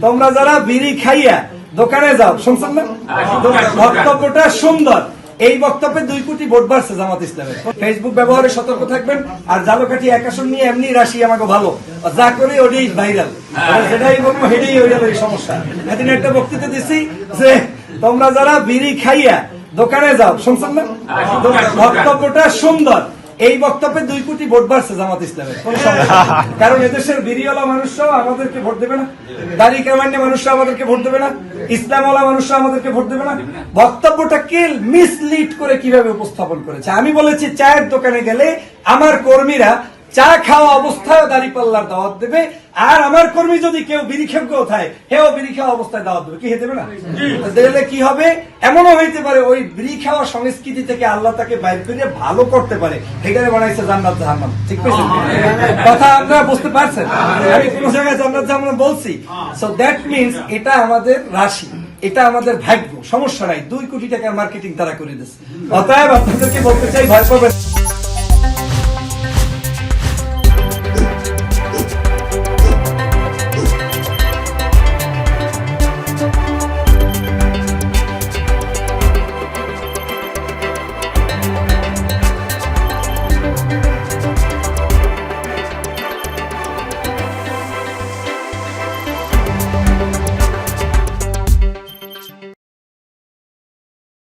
তোমরা যারা বিড়ি খাইয়া দোকানে যাও, শুনছেন না? বক্তব্যটা সুন্দর। এই বক্তব্যে 2 কোটি ভোট বাড়ছে জামাত ইসলামের। ফেসবুক ব্যবহারে সতর্ক থাকবেন। আর জালকাঠি এক আসন নিয়ে এমনি রাশি আমাকে ভালো যা করে ওটাই ভাইরাল, যেটাই বলবো সেটাই হয়ে গেল এই সমস্যা। এদিন একটা বক্তৃতা দিচ্ছি যে তোমরা যারা বিড়ি খাইয়া দোকানে যাও, শুনছেন না? বক্তব্যটা সুন্দর। এই বক্তব্যে 2 কোটি ভোট বাড়ছে জামাত ইসলামের। কোন সমস্যা? কারণ এদেশের বিড়িওয়ালা মানুষরাও আমাদেরকে ভোট দেবে না, দাড়ি কামান্য মানুষরা আমাদেরকে ভোট দেবে না, ইসলামওয়ালা মানুষরা আমাদেরকে ভোট দেবে না। বক্তব্যটাকে মিসলিড করে কিভাবে উপস্থাপন করেছে। আমি বলেছি চায়ের দোকানে গেলে আমার কর্মীরা চা খাওয়া অবস্থায় দাঁড়িপাল্লার দাওয়াত দেবে, আর আমার কর্মী যদি কেউ বিড়ি খেয়ে থাকে হেও বিড়ি খাওয়া অবস্থায় দাওয়াত দেবে। কি হতে দেবে না? দিলে কি হবে? এমনও হইতে পারে ওই বিড়ি খাওয়া সংস্কৃতি থেকে আল্লাহ তাকে বাইর করে ভালো করতে পারে। এখানে বানাইছে জান্নাত জাহান্নাম। ঠিক পেয়েছেন কথা? আপনারা বুঝতে পারছেন? আমি কোন জায়গায় জান্নাত জাহান্নাম বলছি? সো দ্যাট মিনস এটা আমাদের রাশি, এটা আমাদের ভাগ্য। সমস্যা নাই, 2 কোটি টাকার মার্কেটিং তারা করে দিচ্ছে। অতএব আপনাদেরকে বলতে চাই, ভয় পাবেন।